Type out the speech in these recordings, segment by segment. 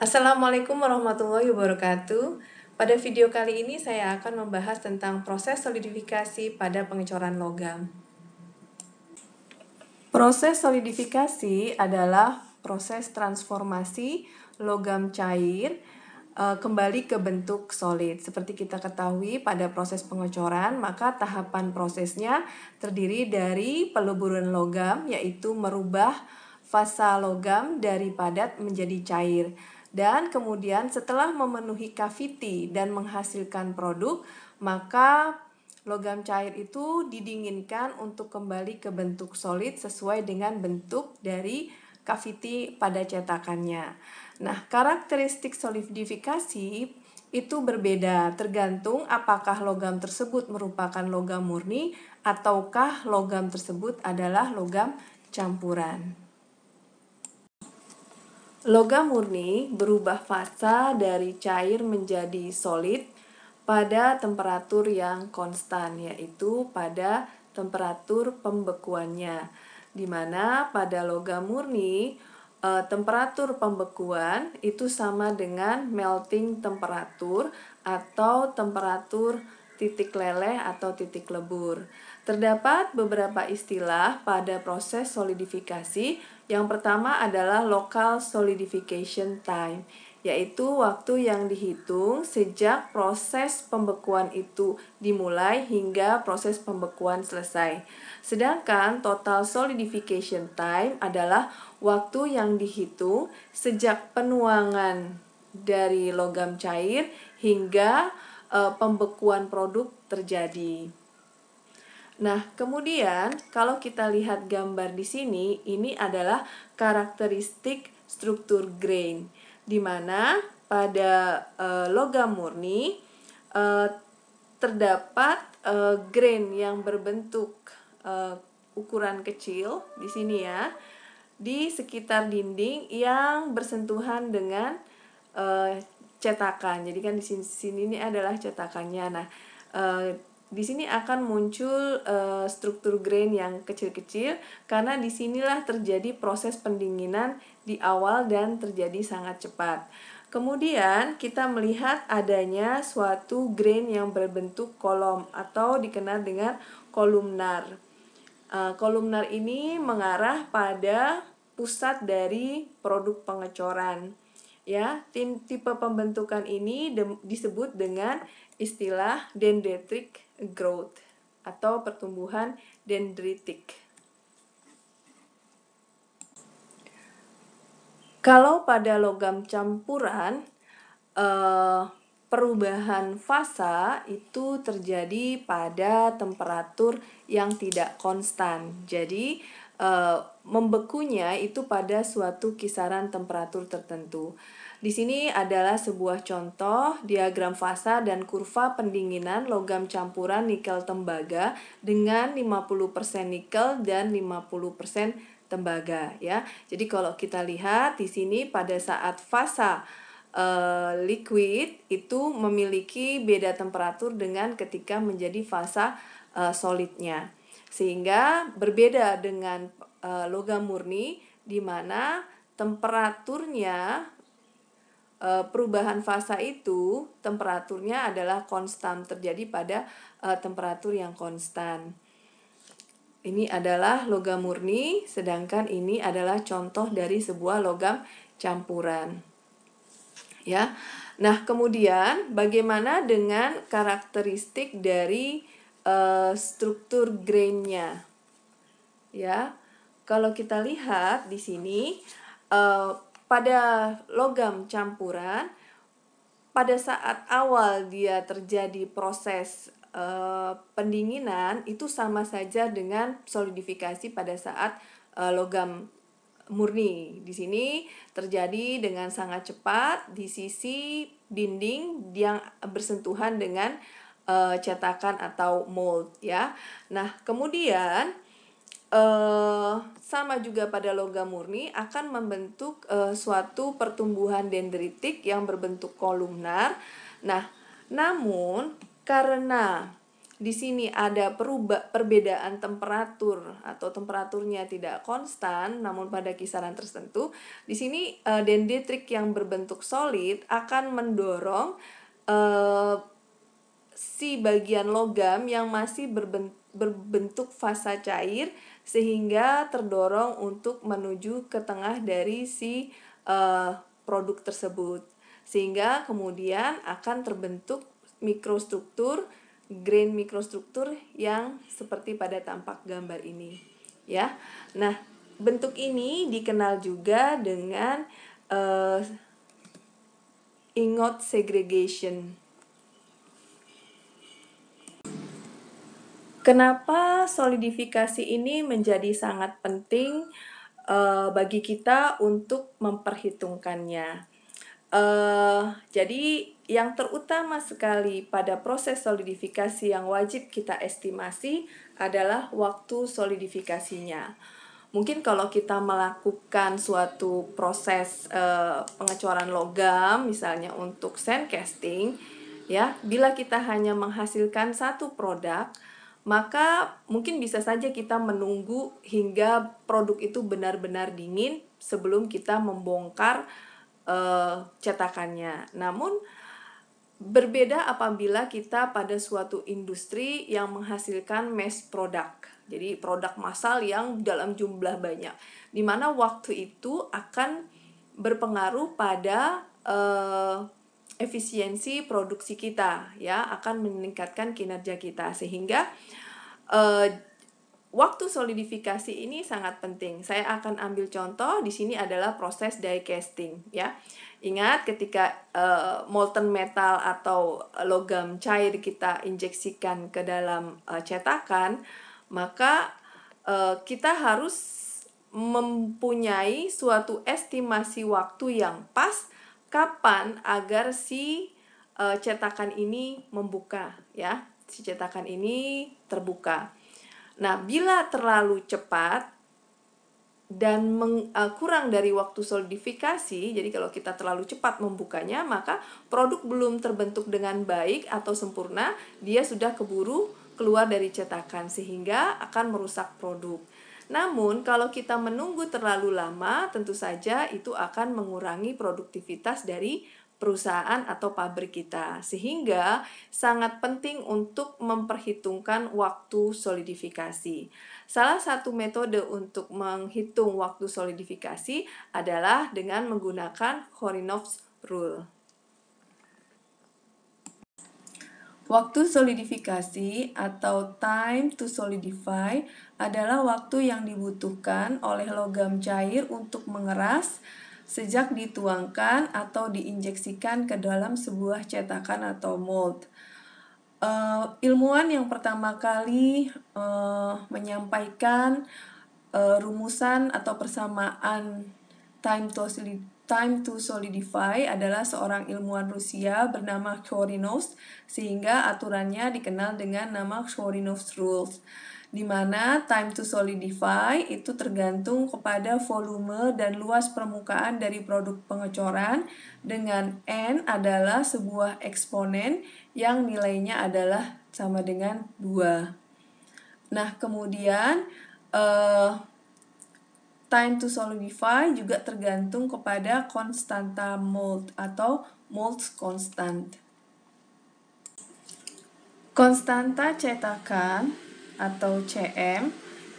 Assalamualaikum warahmatullahi wabarakatuh. Pada video kali ini saya akan membahas tentang proses solidifikasi pada pengecoran logam. Proses solidifikasi adalah proses transformasi logam cair kembali ke bentuk solid. Seperti kita ketahui pada proses pengecoran, maka tahapan prosesnya terdiri dari peleburan logam, yaitu merubah fasa logam dari padat menjadi cair. Dan kemudian setelah memenuhi cavity dan menghasilkan produk, maka logam cair itu didinginkan untuk kembali ke bentuk solid sesuai dengan bentuk dari cavity pada cetakannya. Nah, karakteristik solidifikasi itu berbeda tergantung apakah logam tersebut merupakan logam murni ataukah logam tersebut adalah logam campuran. Logam murni berubah fasa dari cair menjadi solid pada temperatur yang konstan, yaitu pada temperatur pembekuannya. Di mana pada logam murni, temperatur pembekuan itu sama dengan melting temperatur atau temperatur titik leleh atau titik lebur. Terdapat beberapa istilah pada proses solidifikasi. Yang pertama adalah local solidification time, yaitu waktu yang dihitung sejak proses pembekuan itu dimulai hingga proses pembekuan selesai. Sedangkan total solidification time adalah waktu yang dihitung sejak penuangan dari logam cair hingga pembekuan produk terjadi. Nah, kemudian kalau kita lihat gambar di sini, ini adalah karakteristik struktur grain, di mana pada logam murni terdapat grain yang berbentuk ukuran kecil di sini ya, di sekitar dinding yang bersentuhan dengan cetakan. Jadi kan di sini ini adalah cetakannya. Nah, di sini akan muncul struktur grain yang kecil-kecil karena disinilah terjadi proses pendinginan di awal dan terjadi sangat cepat. Kemudian kita melihat adanya suatu grain yang berbentuk kolom atau dikenal dengan kolumnar. Kolumnar ini mengarah pada pusat dari produk pengecoran. Ya, tipe pembentukan ini disebut dengan istilah dendritic growth atau pertumbuhan dendritik. Kalau pada logam campuran, perubahan fasa itu terjadi pada temperatur yang tidak konstan. Jadi membekunya itu pada suatu kisaran temperatur tertentu. Di sini adalah sebuah contoh diagram fasa dan kurva pendinginan logam campuran nikel tembaga dengan 50% nikel dan 50% tembaga ya. Jadi kalau kita lihat di sini pada saat fasa liquid itu memiliki beda temperatur dengan ketika menjadi fasa solidnya, sehingga berbeda dengan logam murni di mana temperaturnya perubahan fasa itu temperaturnya adalah konstan, terjadi pada temperatur yang konstan. Ini adalah logam murni, sedangkan ini adalah contoh dari sebuah logam campuran. Ya. Nah, kemudian bagaimana dengan karakteristik dari struktur grainnya? Ya. Kalau kita lihat di sini pada logam campuran, pada saat awal dia terjadi proses pendinginan itu sama saja dengan solidifikasi pada saat logam murni. Di sini terjadi dengan sangat cepat di sisi dinding yang bersentuhan dengan cetakan atau mold ya. Nah, kemudian sama juga pada logam murni akan membentuk suatu pertumbuhan dendritik yang berbentuk kolumnar. Nah, namun karena di sini ada perbedaan temperatur atau temperaturnya tidak konstan namun pada kisaran tertentu, di sini dendritrik yang berbentuk solid akan mendorong si bagian logam yang masih berbentuk fasa cair sehingga terdorong untuk menuju ke tengah dari si produk tersebut, sehingga kemudian akan terbentuk mikrostruktur, grain mikrostruktur yang seperti pada tampak gambar ini ya. Nah, bentuk ini dikenal juga dengan ingot segregation. Kenapa solidifikasi ini menjadi sangat penting bagi kita untuk memperhitungkannya? Jadi yang terutama sekali pada proses solidifikasi yang wajib kita estimasi adalah waktu solidifikasinya. Mungkin kalau kita melakukan suatu proses pengecoran logam, misalnya untuk sand casting, ya, bila kita hanya menghasilkan satu produk, maka mungkin bisa saja kita menunggu hingga produk itu benar-benar dingin sebelum kita membongkar cetakannya. Namun berbeda apabila kita pada suatu industri yang menghasilkan mass product, jadi produk massal yang dalam jumlah banyak, di mana waktu itu akan berpengaruh pada efisiensi produksi kita, ya, akan meningkatkan kinerja kita, sehingga waktu solidifikasi ini sangat penting. Saya akan ambil contoh di sini adalah proses die casting, ya. Ingat ketika molten metal atau logam cair kita injeksikan ke dalam cetakan, maka kita harus mempunyai suatu estimasi waktu yang pas kapan agar si cetakan ini membuka, ya. Si cetakan ini terbuka. Nah, bila terlalu cepat dan kurang dari waktu solidifikasi, jadi kalau kita terlalu cepat membukanya, maka produk belum terbentuk dengan baik atau sempurna, dia sudah keburu keluar dari cetakan sehingga akan merusak produk. Namun, kalau kita menunggu terlalu lama, tentu saja itu akan mengurangi produktivitas dari perusahaan atau pabrik kita, sehingga sangat penting untuk memperhitungkan waktu solidifikasi. Salah satu metode untuk menghitung waktu solidifikasi adalah dengan menggunakan Korinov's Rule. Waktu solidifikasi atau time to solidify adalah waktu yang dibutuhkan oleh logam cair untuk mengeras sejak dituangkan atau diinjeksikan ke dalam sebuah cetakan atau mold. Ilmuwan yang pertama kali menyampaikan rumusan atau persamaan time to solidify adalah seorang ilmuwan Rusia bernama Korinovs, sehingga aturannya dikenal dengan nama Korinov's Rules, di mana time to solidify itu tergantung kepada volume dan luas permukaan dari produk pengecoran, dengan N adalah sebuah eksponen yang nilainya adalah sama dengan 2. Nah, kemudian time to solidify juga tergantung kepada konstanta mold atau mold constant. Konstanta cetakan atau CM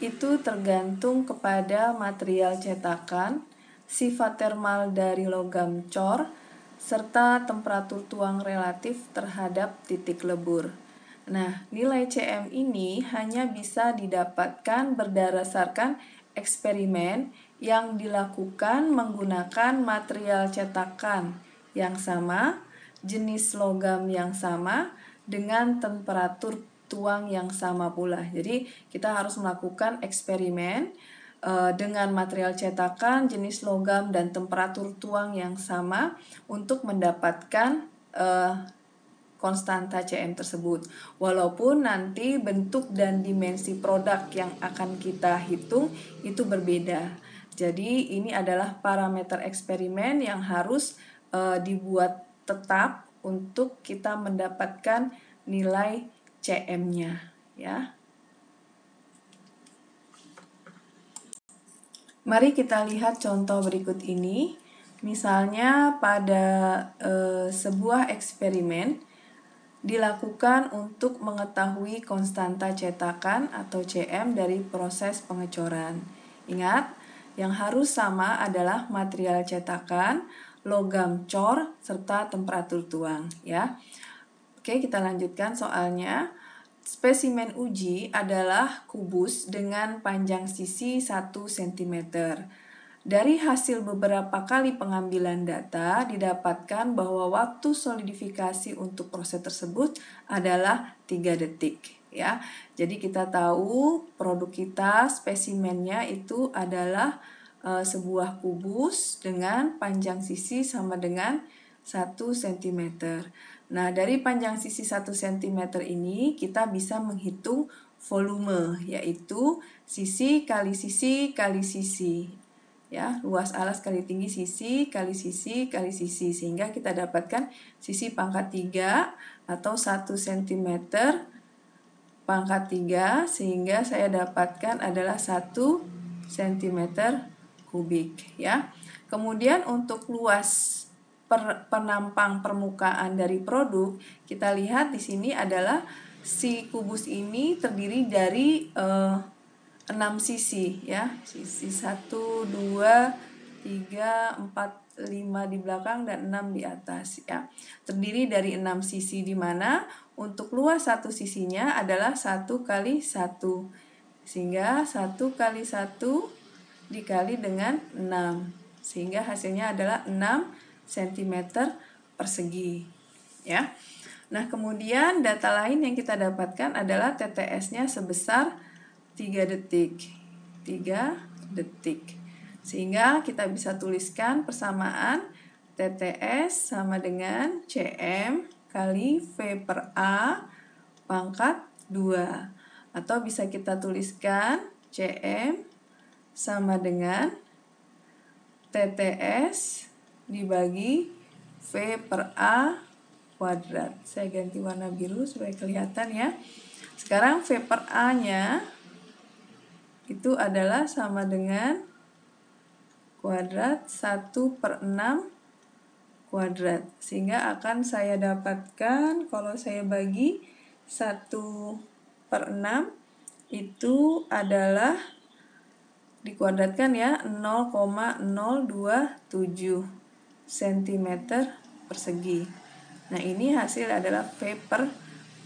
itu tergantung kepada material cetakan, sifat termal dari logam cor, serta temperatur tuang relatif terhadap titik lebur. Nah, nilai CM ini hanya bisa didapatkan berdasarkan eksperimen yang dilakukan menggunakan material cetakan yang sama, jenis logam yang sama, dengan temperatur tuang yang sama pula. Jadi kita harus melakukan eksperimen dengan material cetakan, jenis logam, dan temperatur tuang yang sama untuk mendapatkan konstanta CM tersebut. Walaupun nanti bentuk dan dimensi produk yang akan kita hitung itu berbeda. Jadi ini adalah parameter eksperimen yang harus dibuat tetap untuk kita mendapatkan nilai CM-nya ya. Mari kita lihat contoh berikut ini. Misalnya pada sebuah eksperimen dilakukan untuk mengetahui konstanta cetakan atau CM dari proses pengecoran. Ingat, yang harus sama adalah material cetakan, logam cor, serta temperatur tuang ya. Oke, kita lanjutkan soalnya. Spesimen uji adalah kubus dengan panjang sisi 1 cm. Dari hasil beberapa kali pengambilan data, didapatkan bahwa waktu solidifikasi untuk proses tersebut adalah 3 detik. Ya, jadi kita tahu produk kita, spesimennya itu adalah sebuah kubus dengan panjang sisi sama dengan 1 cm. Nah, dari panjang sisi 1 cm ini kita bisa menghitung volume, yaitu sisi kali sisi kali sisi. Ya, luas alas kali tinggi sisi kali sisi kali sisi, sehingga kita dapatkan sisi pangkat 3 atau 1 cm pangkat 3, sehingga saya dapatkan adalah 1 cm kubik ya. Kemudian untuk luas penampang permukaan dari produk, kita lihat di sini adalah si kubus ini terdiri dari 6 sisi ya, sisi 1, 2, 3, 4, 5 di belakang dan 6 di atas ya. Terdiri dari 6 sisi, di mana untuk luas satu sisinya adalah 1 kali 1, sehingga 1 kali 1 dikali dengan 6, sehingga hasilnya adalah 6 cm persegi ya. Nah, kemudian data lain yang kita dapatkan adalah TTS-nya sebesar 3 detik. 3 detik. Sehingga kita bisa tuliskan persamaan TTS sama dengan CM kali V per A pangkat 2. Atau bisa kita tuliskan CM sama dengan TTS dibagi V per A kuadrat. Saya ganti warna biru supaya kelihatan ya. Sekarang V per A-nya itu adalah sama dengan kuadrat 1 per 6 kuadrat. Sehingga akan saya dapatkan kalau saya bagi 1 per 6 itu adalah dikuadratkan ya 0,027 cm persegi. Nah, ini hasil adalah V per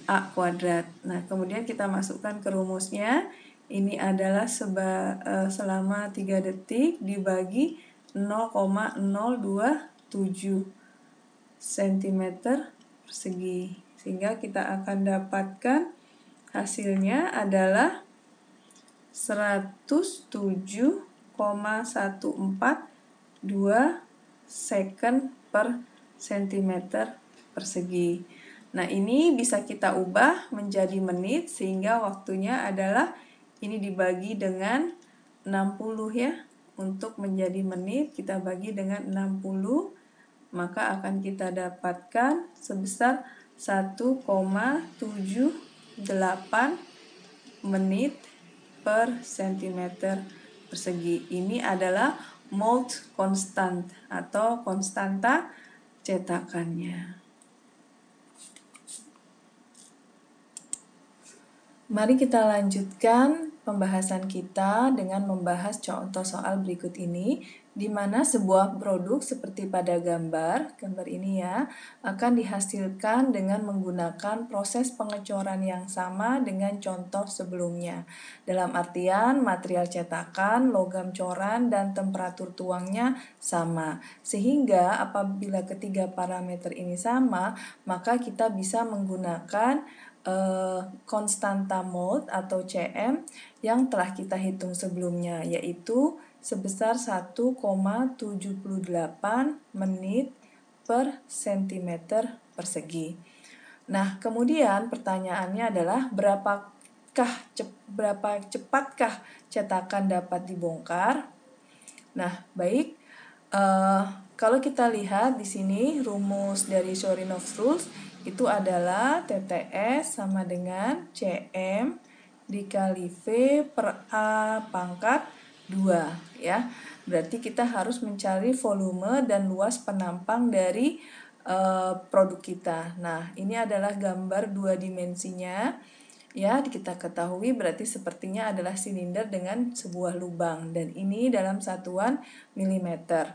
A kuadrat. Nah, kemudian kita masukkan ke rumusnya. Ini adalah selama 3 detik dibagi 0,027 cm persegi. Sehingga kita akan dapatkan hasilnya adalah 107,142 second per cm persegi. Nah, ini bisa kita ubah menjadi menit, sehingga waktunya adalah ini dibagi dengan 60 ya. Untuk menjadi menit kita bagi dengan 60, maka akan kita dapatkan sebesar 1,78 menit per cm persegi. Ini adalah mold constant atau konstanta cetakannya. Mari kita lanjutkan pembahasan kita dengan membahas contoh soal berikut ini, di mana sebuah produk seperti pada gambar ini ya, akan dihasilkan dengan menggunakan proses pengecoran yang sama dengan contoh sebelumnya. Dalam artian material cetakan, logam coran, dan temperatur tuangnya sama. Sehingga apabila ketiga parameter ini sama, maka kita bisa menggunakan konstanta mold atau CM yang telah kita hitung sebelumnya, yaitu sebesar 1,78 menit per cm persegi. Nah, kemudian pertanyaannya adalah berapa cepatkah cetakan dapat dibongkar? Nah, baik. Kalau kita lihat di sini rumus dari Shorinov Rules, Itu adalah TTS sama dengan CM dikali V per A pangkat 2 ya. Berarti kita harus mencari volume dan luas penampang dari produk kita. Nah, ini adalah gambar 2 dimensinya. Ya, kita ketahui berarti sepertinya adalah silinder dengan sebuah lubang dan ini dalam satuan milimeter.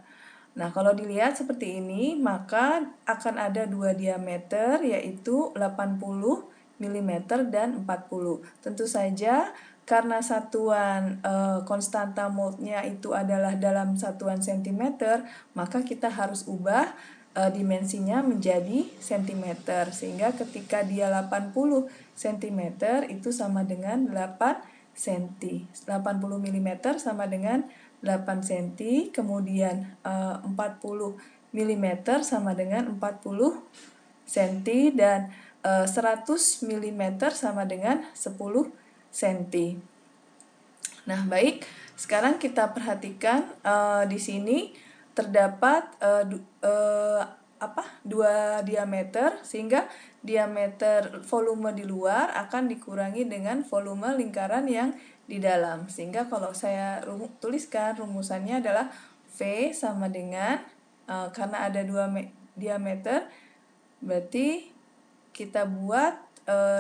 Nah, kalau dilihat seperti ini, maka akan ada 2 diameter yaitu 80 mm dan 40. Tentu saja karena satuan konstanta moldnya itu adalah dalam satuan cm, maka kita harus ubah dimensinya menjadi cm, sehingga ketika dia 80 cm itu sama dengan 8 cm. 80 mm sama dengan 8 cm, kemudian 40 mm sama dengan 40 cm, dan 100 mm sama dengan 10 cm. Nah, baik, sekarang kita perhatikan di sini terdapat dua diameter, sehingga diameter volume di luar akan dikurangi dengan volume lingkaran yang di dalam. Sehingga kalau saya tuliskan rumusannya adalah V sama dengan karena ada 2 diameter, berarti kita buat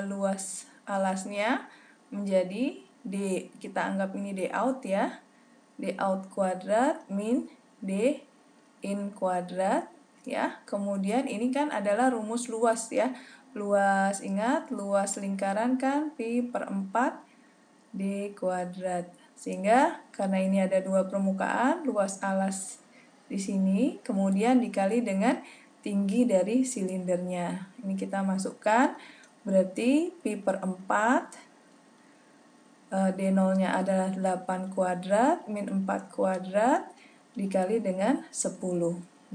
luas alasnya menjadi D, kita anggap ini D out ya, D out kuadrat min D in kuadrat ya. Kemudian ini kan adalah rumus luas ya, luas, ingat luas lingkaran kan pi per 4 D kuadrat, sehingga karena ini ada 2 permukaan, luas alas di sini kemudian dikali dengan tinggi dari silindernya. Ini kita masukkan, berarti pi per 4, D0-nya adalah 8 kuadrat min 4 kuadrat dikali dengan 10.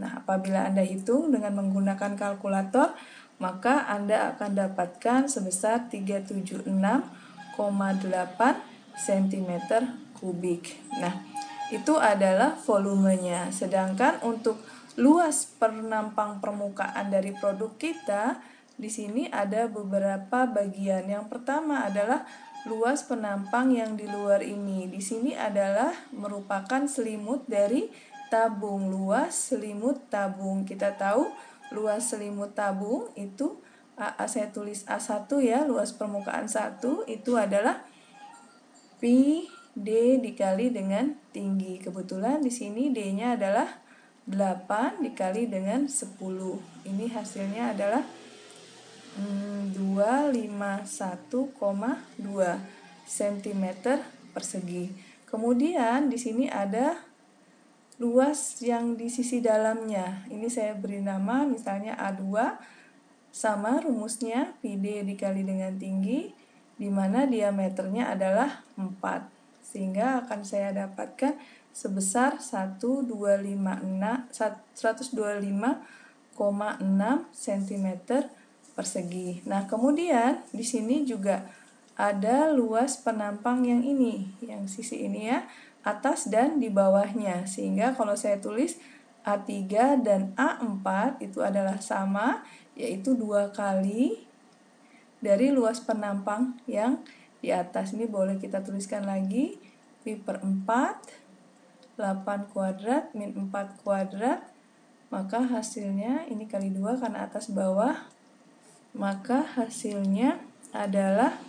Nah, apabila Anda hitung dengan menggunakan kalkulator, maka Anda akan dapatkan sebesar 376,8 cm3. Nah, itu adalah volumenya. Sedangkan untuk luas penampang permukaan dari produk kita, di sini ada beberapa bagian. Yang pertama adalah luas penampang yang di luar ini. Di sini adalah merupakan selimut dari tabung, luas selimut tabung. Kita tahu luas selimut tabung itu saya tulis A1 ya, luas permukaan 1 itu adalah pi D dikali dengan tinggi. Kebetulan di sini D-nya adalah 8 dikali dengan 10. Ini hasilnya adalah 251,2 cm persegi. Kemudian di sini ada luas yang di sisi dalamnya. Ini saya beri nama misalnya A2, sama rumusnya PD dikali dengan tinggi, di mana diameternya adalah 4. Sehingga akan saya dapatkan sebesar 125,6 cm persegi. Nah, kemudian di sini juga ada luas penampang yang ini, yang sisi ini ya, atas dan di bawahnya. Sehingga kalau saya tulis A3 dan A4 itu adalah sama, yaitu 2 kali dari luas penampang yang di atas. Ini boleh kita tuliskan lagi, pi per 4, 8 kuadrat min 4 kuadrat, maka hasilnya ini kali 2 karena atas bawah, maka hasilnya adalah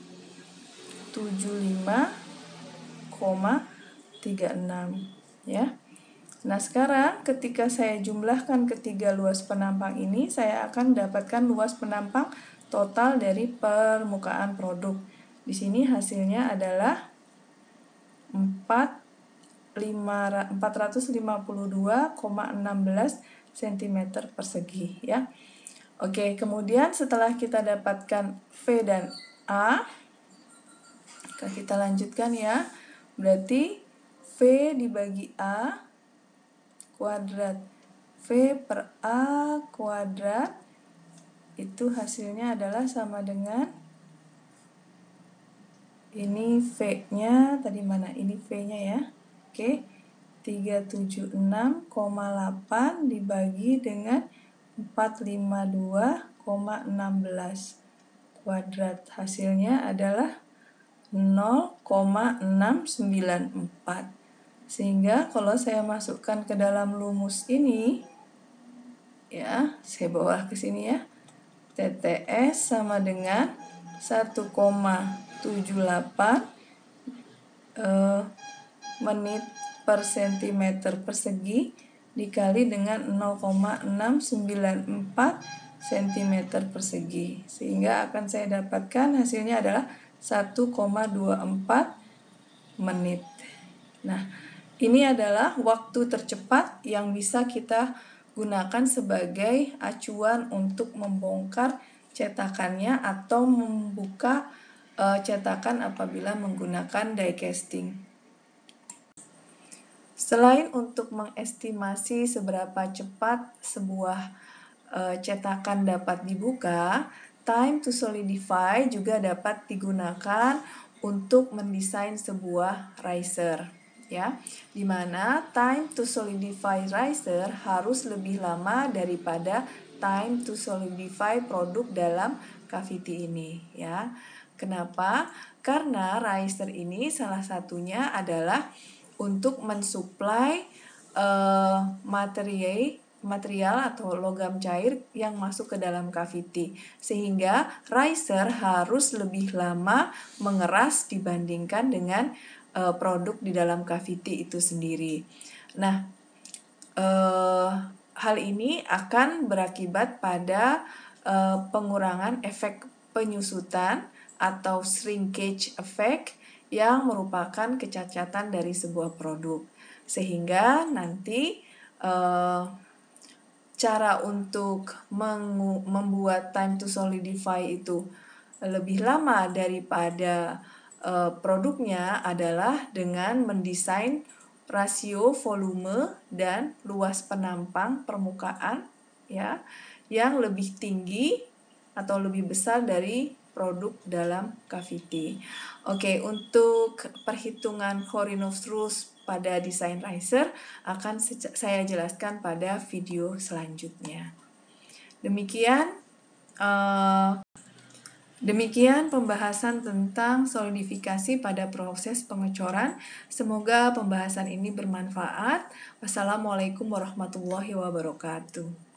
75,36 ya. Nah, sekarang ketika saya jumlahkan ketiga luas penampang ini, saya akan dapatkan luas penampang total dari permukaan produk. Di sini hasilnya adalah 452,16 cm persegi ya. Oke, kemudian setelah kita dapatkan V dan A, kita lanjutkan ya. Berarti V dibagi A kuadrat V per A kuadrat itu hasilnya adalah sama dengan ini V-nya tadi mana? Ini V-nya ya. Oke. 376,8 dibagi dengan 452,16 0,16 kuadrat. Hasilnya adalah 0,694. Sehingga kalau saya masukkan ke dalam rumus ini, ya, saya bawa ke sini ya. TTS sama dengan 1,78 menit per sentimeter persegi dikali dengan 0,694 cm persegi. Sehingga akan saya dapatkan hasilnya adalah 1,24 menit. Nah, ini adalah waktu tercepat yang bisa kita gunakan sebagai acuan untuk membongkar cetakannya atau membuka cetakan apabila menggunakan die casting. Selain untuk mengestimasi seberapa cepat sebuah cetakan dapat dibuka, time to solidify juga dapat digunakan untuk mendesain sebuah riser, ya, dimana time to solidify riser harus lebih lama daripada time to solidify produk dalam cavity ini, ya. Kenapa? Karena riser ini salah satunya adalah untuk mensuplai material atau logam cair yang masuk ke dalam cavity, sehingga riser harus lebih lama mengeras dibandingkan dengan produk di dalam cavity itu sendiri. Nah, hal ini akan berakibat pada pengurangan efek penyusutan atau shrinkage effect yang merupakan kecacatan dari sebuah produk, sehingga nanti cara untuk membuat time to solidify itu lebih lama daripada produknya adalah dengan mendesain rasio volume dan luas penampang permukaan, ya, yang lebih tinggi atau lebih besar dari produk dalam cavity. Oke, untuk perhitungan Korinov rules pada desain riser akan saya jelaskan pada video selanjutnya. Demikian pembahasan tentang solidifikasi pada proses pengecoran. Semoga pembahasan ini bermanfaat. Wassalamualaikum warahmatullahi wabarakatuh.